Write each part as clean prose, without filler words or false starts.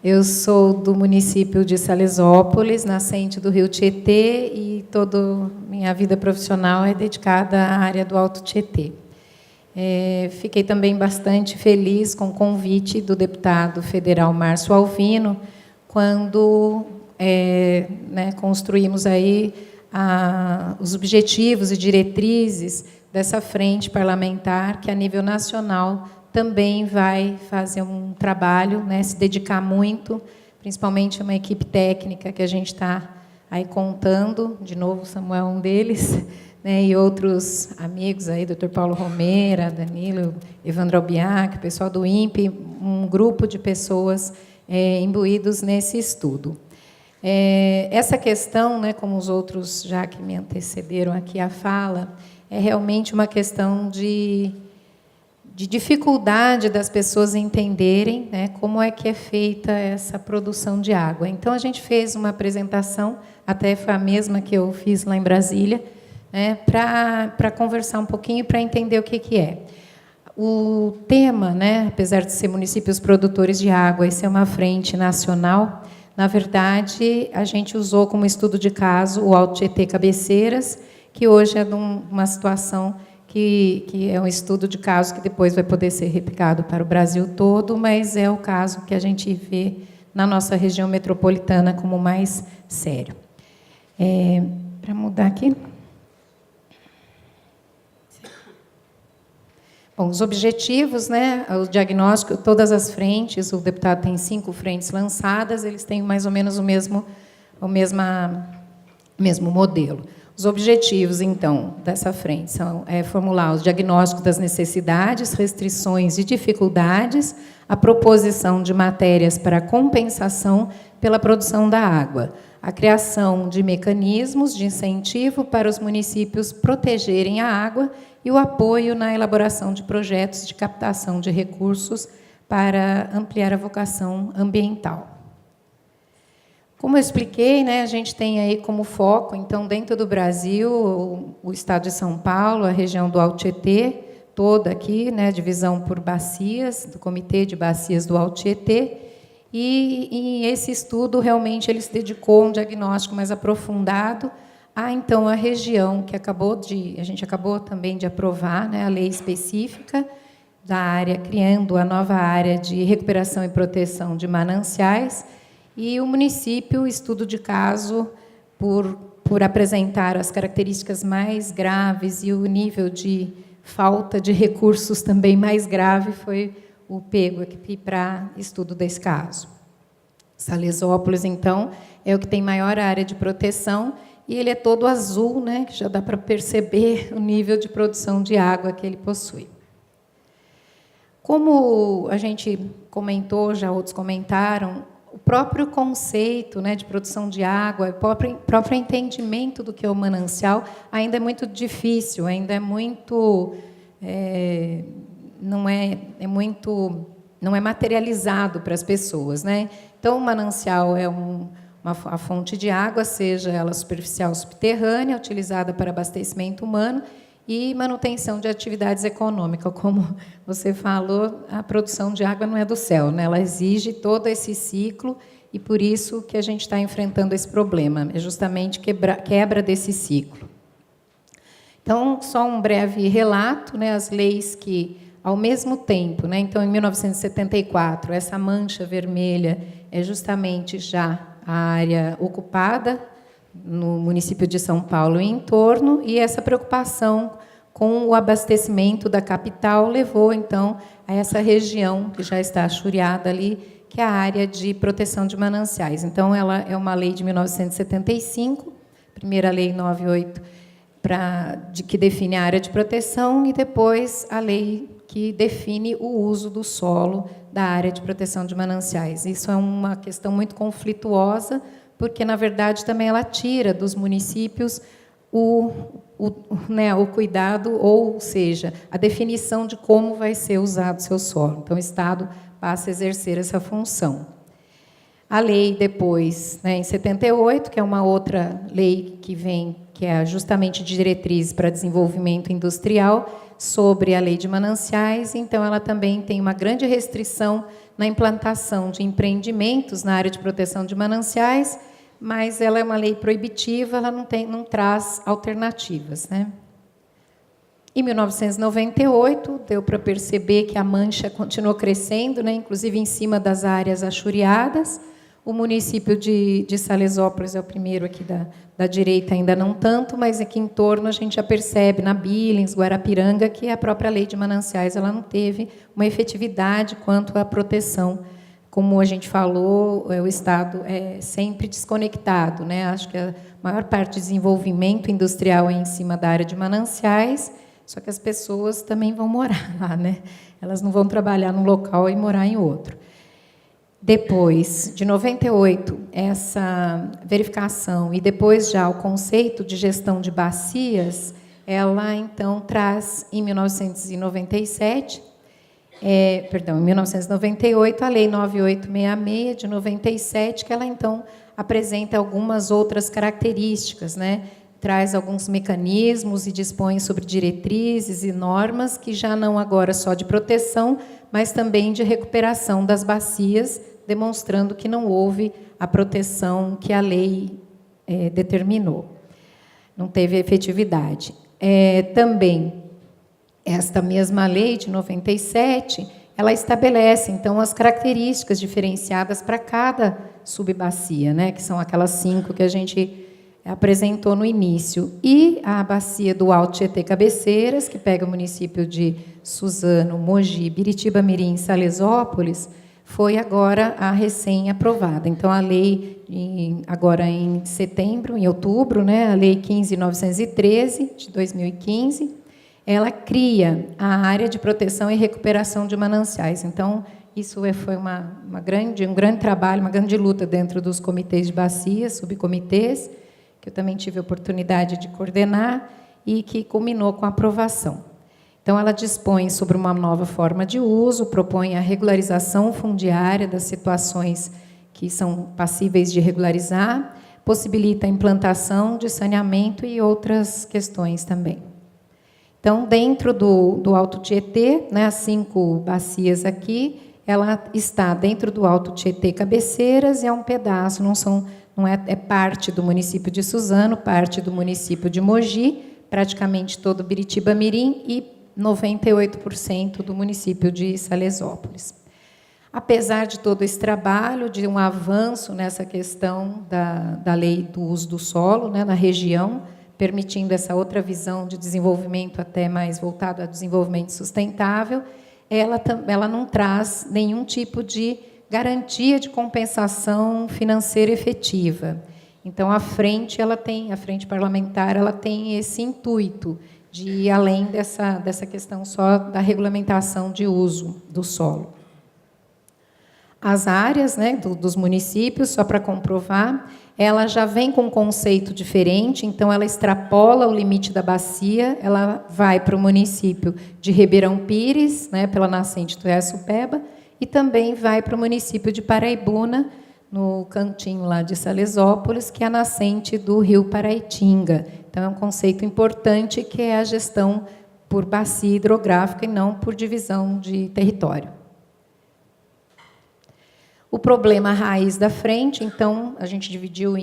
Eu sou do município de Salesópolis, nascente do Rio Tietê, e toda minha vida profissional é dedicada à área do Alto Tietê. Fiquei também bastante feliz com o convite do deputado federal Márcio Alvino, quando construímos aí os objetivos e diretrizes dessa frente parlamentar, que a nível nacional também vai fazer um trabalho, se dedicar muito, principalmente uma equipe técnica que a gente está aí contando, de novo, o Samuel é um deles, e outros amigos aí, Dr. Paulo Romera, Danilo, Evandro Albiac, o pessoal do INPE, um grupo de pessoas imbuídos nesse estudo. Essa questão, como os outros já que me antecederam aqui a fala, é realmente uma questão de dificuldade das pessoas entenderem como é que é feita essa produção de água. Então, a gente fez uma apresentação, até foi a mesma que eu fiz lá em Brasília, para conversar um pouquinho, para entender o que é. O tema, apesar de ser municípios produtores de água e ser uma frente nacional, na verdade, a gente usou como estudo de caso o Alto Tietê Cabeceiras, que hoje é de uma situação que é um estudo de caso que depois vai poder ser replicado para o Brasil todo, mas é o caso que a gente vê na nossa região metropolitana como mais sério. Para mudar aqui. Bom, os objetivos, o diagnóstico, todas as frentes, o deputado tem 5 frentes lançadas, eles têm mais ou menos o mesmo modelo. Os objetivos, então, dessa frente são formular os diagnósticos das necessidades, restrições e dificuldades, a proposição de matérias para compensação pela produção da água, a criação de mecanismos de incentivo para os municípios protegerem a água e o apoio na elaboração de projetos de captação de recursos para ampliar a vocação ambiental. Como eu expliquei, a gente tem aí como foco, então, dentro do Brasil, o estado de São Paulo, a região do Alto Tietê, toda aqui, divisão por bacias, do Comitê de Bacias do Alto Tietê, e esse estudo, realmente, ele se dedicou a um diagnóstico mais aprofundado então, a região que a gente acabou também de aprovar, a lei específica da área, criando a nova área de recuperação e proteção de mananciais, e o município, estudo de caso, por apresentar as características mais graves e o nível de falta de recursos também mais grave, foi o pego aqui para estudo desse caso. Salesópolis, então, é o que tem maior área de proteção, e ele é todo azul, que já dá para perceber o nível de produção de água que ele possui. Como a gente comentou, já outros comentaram, o próprio conceito de produção de água, o próprio entendimento do que é o manancial, ainda é muito difícil, ainda é muito... não é materializado para as pessoas. Então, o manancial é a fonte de água, seja ela superficial ou subterrânea, utilizada para abastecimento humano e manutenção de atividades econômicas. Como você falou, a produção de água não é do céu, ela exige todo esse ciclo, e por isso que a gente está enfrentando esse problema, é justamente quebra desse ciclo. Então, só um breve relato, as leis que, ao mesmo tempo, então, em 1974, essa mancha vermelha é justamente já a área ocupada no município de São Paulo e em torno, e essa preocupação com o abastecimento da capital levou, então, a essa região que já está achuriada ali, que é a área de proteção de mananciais. Então, ela é uma lei de 1975, primeira lei 98, que define a área de proteção, e depois a lei que define o uso do solo da área de proteção de mananciais. Isso é uma questão muito conflituosa, porque, na verdade, também ela tira dos municípios o cuidado, ou seja, a definição de como vai ser usado o seu solo. Então, o Estado passa a exercer essa função. A lei, depois, em 78, que é uma outra lei que que é justamente diretriz para desenvolvimento industrial, sobre a lei de mananciais. Então, ela também tem uma grande restrição na implantação de empreendimentos na área de proteção de mananciais, mas ela é uma lei proibitiva, ela não traz alternativas, né? Em 1998, deu para perceber que a mancha continuou crescendo, né, inclusive em cima das áreas achuriadas. O município de Salesópolis é o primeiro aqui da direita, ainda não tanto, mas aqui em torno a gente já percebe, na Billings, Guarapiranga, que a própria lei de mananciais ela não teve uma efetividade quanto à proteção. Como a gente falou, o Estado é sempre desconectado, né? Acho que a maior parte do desenvolvimento industrial é em cima da área de mananciais, só que as pessoas também vão morar lá, né? Elas não vão trabalhar num local e morar em outro. Depois, de 98, essa verificação e depois já o conceito de gestão de bacias, ela, então, traz, em 1997, em 1998, a Lei 9866, de 97, que ela, então, apresenta algumas outras características, né? Traz alguns mecanismos e dispõe sobre diretrizes e normas que já não agora só de proteção, mas também de recuperação das bacias, demonstrando que não houve a proteção que a lei determinou. Não teve efetividade. Também, esta mesma lei de 97, ela estabelece, então, as características diferenciadas para cada subbacia, né, que são aquelas 5 que a gente apresentou no início. E a bacia do Alto Tietê Cabeceiras, que pega o município de Suzano, Mogi, Biritiba Mirim e Salesópolis, foi agora a recém-aprovada. Então, a lei, agora em setembro, em outubro, né, a Lei 15.913, de 2015, ela cria a área de proteção e recuperação de mananciais. Então, isso foi um grande trabalho, uma grande luta dentro dos comitês de bacias, subcomitês, que eu também tive a oportunidade de coordenar, e que culminou com a aprovação. Então, ela dispõe sobre uma nova forma de uso, propõe a regularização fundiária das situações que são passíveis de regularizar, possibilita a implantação de saneamento e outras questões também. Então, dentro do Alto Tietê, né, as 5 bacias aqui, ela está dentro do Alto Tietê Cabeceiras, e é um pedaço, não é parte do município de Suzano, parte do município de Mogi, praticamente todo Biritiba Mirim e 98% do município de Salesópolis. Apesar de todo esse trabalho, de um avanço nessa questão da lei do uso do solo, né, na região, permitindo essa outra visão de desenvolvimento até mais voltado ao desenvolvimento sustentável, ela não traz nenhum tipo de garantia de compensação financeira efetiva. Então, a frente parlamentar, ela tem esse intuito de ir além dessa questão só da regulamentação de uso do solo. As áreas, né, dos municípios, só para comprovar, ela já vem com um conceito diferente, então ela extrapola o limite da bacia, ela vai para o município de Ribeirão Pires, né, pela nascente do Açupeba, e também vai para o município de Paraibuna, no cantinho lá de Salesópolis, que é a nascente do rio Paraitinga. Então, é um conceito importante, que é a gestão por bacia hidrográfica e não por divisão de território. O problema raiz da frente, então, a gente dividiu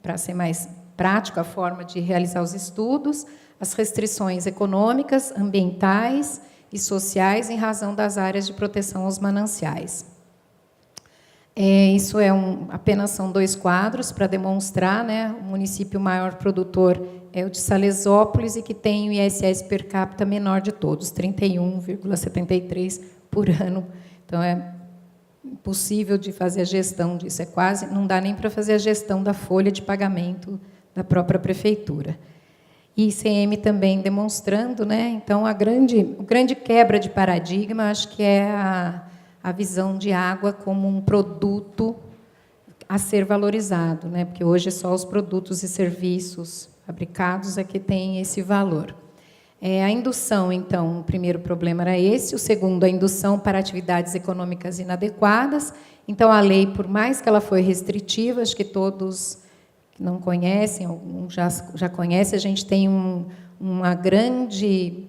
para ser mais prático, a forma de realizar os estudos, as restrições econômicas, ambientais e sociais em razão das áreas de proteção aos mananciais. Isso apenas são 2 quadros para demonstrar, né, o município maior produtor é o de Salesópolis, e que tem o ISS per capita menor de todos, 31,73 por ano. Então, é impossível de fazer a gestão disso, não dá nem para fazer a gestão da folha de pagamento da própria prefeitura. E ICM também demonstrando, né, então, a grande quebra de paradigma, acho que é a visão de água como um produto a ser valorizado, né, porque hoje só os produtos e serviços fabricados é que têm esse valor. A indução, então, o primeiro problema era esse, o segundo, a indução para atividades econômicas inadequadas. Então, a lei, por mais que ela foi restritiva, acho que todos que não conhecem, alguns já conhecem, a gente tem uma grande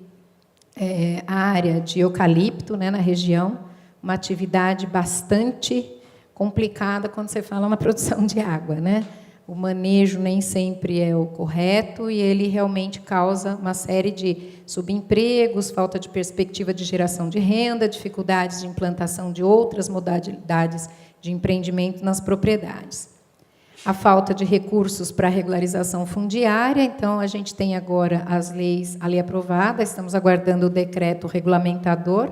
área de eucalipto, né, na região, uma atividade bastante complicada quando você fala na produção de água, né? O manejo nem sempre é o correto e ele realmente causa uma série de subempregos, falta de perspectiva de geração de renda, dificuldades de implantação de outras modalidades de empreendimento nas propriedades. A falta de recursos para a regularização fundiária, então a gente tem agora a lei aprovada, estamos aguardando o decreto regulamentador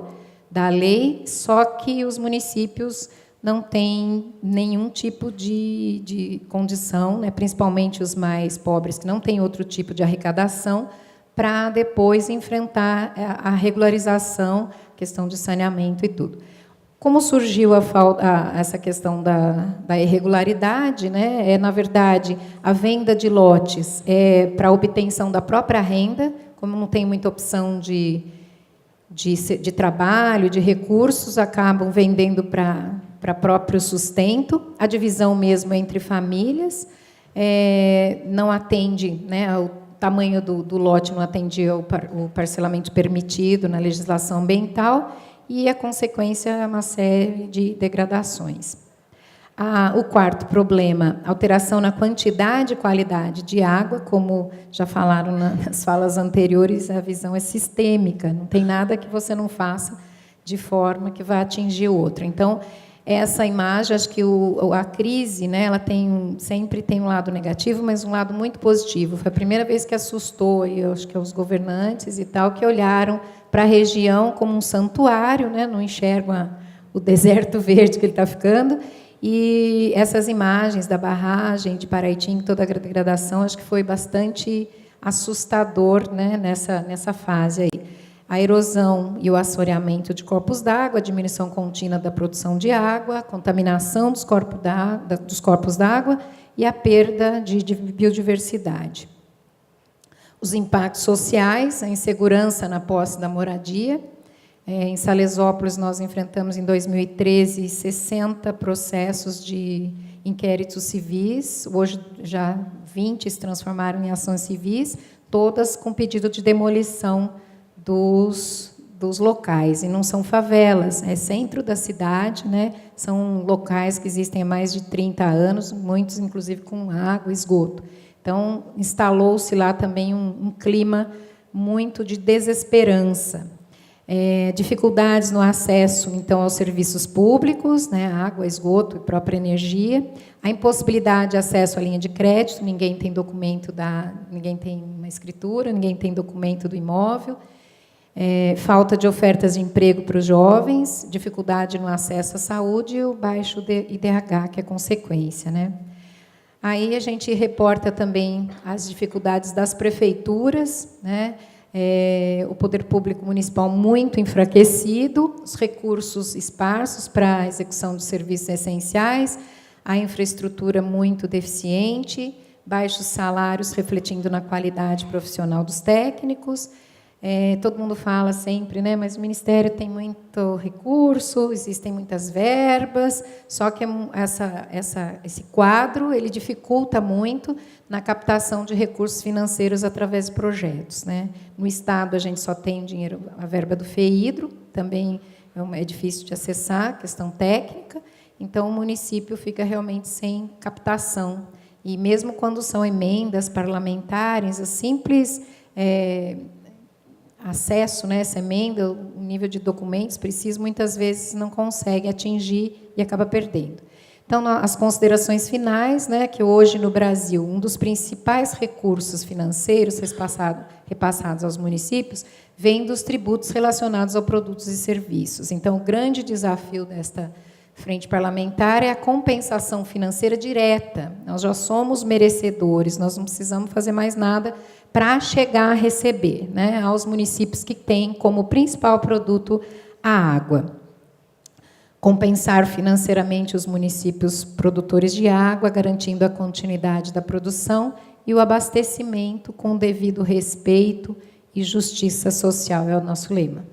da lei, só que os municípios não têm nenhum tipo de condição, né, principalmente os mais pobres, que não têm outro tipo de arrecadação, para depois enfrentar a regularização, questão de saneamento e tudo. Como surgiu essa questão da irregularidade, né, na verdade, a venda de lotes para obtenção da própria renda, como não tem muita opção de trabalho, de recursos, acabam vendendo para próprio sustento, a divisão mesmo entre famílias, não atende, né, o tamanho do lote não atendia o parcelamento permitido na legislação ambiental, e a consequência é uma série de degradações. O quarto problema, alteração na quantidade e qualidade de água, como já falaram nas falas anteriores, a visão é sistêmica, não tem nada que você não faça de forma que vai atingir o outro. Então, essa imagem, acho que a crise, né, ela sempre tem um lado negativo, mas um lado muito positivo. Foi a primeira vez que assustou, eu acho que os governantes e tal, que olharam para a região como um santuário, né, não enxergam o deserto verde que ele está ficando. E essas imagens da barragem de Paraitinga, toda a degradação, acho que foi bastante assustador, né, nessa fase aí. A erosão e o assoreamento de corpos d'água, a diminuição contínua da produção de água, a contaminação dos corpos d'água e a perda de biodiversidade. Os impactos sociais, a insegurança na posse da moradia. Em Salesópolis, nós enfrentamos, em 2013, 60 processos de inquéritos civis. Hoje, já 20 se transformaram em ações civis, todas com pedido de demolição dos locais. E não são favelas, é centro da cidade, né? São locais que existem há mais de 30 anos, muitos, inclusive, com água e esgoto. Então, instalou-se lá também um clima muito de desesperança. Dificuldades no acesso, então, aos serviços públicos, né, água, esgoto e própria energia, a impossibilidade de acesso à linha de crédito, ninguém tem documento ninguém tem uma escritura, ninguém tem documento do imóvel, falta de ofertas de emprego para os jovens, dificuldade no acesso à saúde e o baixo IDH, que é consequência, né? Aí a gente reporta também as dificuldades das prefeituras, né? O poder público municipal muito enfraquecido, os recursos esparsos para a execução de serviços essenciais, a infraestrutura muito deficiente, baixos salários refletindo na qualidade profissional dos técnicos. Todo mundo fala sempre, né, mas o Ministério tem muito recurso, existem muitas verbas, só que esse quadro ele dificulta muito na captação de recursos financeiros através de projetos, né? No Estado, a gente só tem dinheiro, a verba do FEHIDRO, também é difícil de acessar, questão técnica, então o município fica realmente sem captação. E mesmo quando são emendas parlamentares, a simples acesso, né, essa emenda, o nível de documentos preciso, muitas vezes não consegue atingir e acaba perdendo. Então, as considerações finais, né, que hoje no Brasil, um dos principais recursos financeiros repassados aos municípios vem dos tributos relacionados a produtos e serviços. Então, o grande desafio desta frente parlamentar é a compensação financeira direta. Nós já somos merecedores, nós não precisamos fazer mais nada para chegar a receber, né, aos municípios que têm como principal produto a água. Compensar financeiramente os municípios produtores de água, garantindo a continuidade da produção e o abastecimento com devido respeito e justiça social, é o nosso lema.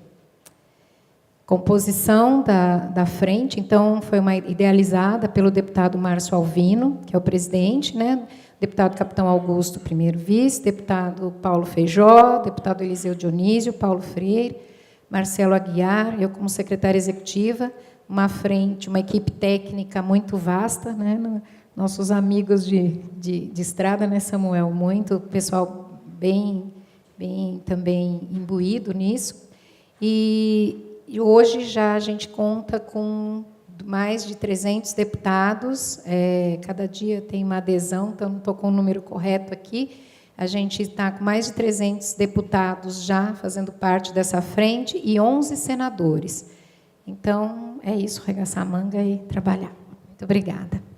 Composição da frente, então, foi idealizada pelo deputado Márcio Alvino, que é o presidente, né? deputado Capitão Augusto, primeiro vice, deputado Paulo Feijó, deputado Eliseu Dionísio, Paulo Freire, Marcelo Aguiar, eu como secretária executiva, uma equipe técnica muito vasta, né? Nossos amigos de estrada, né, Samuel? Muito pessoal bem também imbuído nisso. E hoje já a gente conta com mais de 300 deputados, cada dia tem uma adesão, então não estou com o número correto aqui. A gente está com mais de 300 deputados já fazendo parte dessa frente e 11 senadores. Então, é isso, arregaçar a manga e trabalhar. Muito obrigada.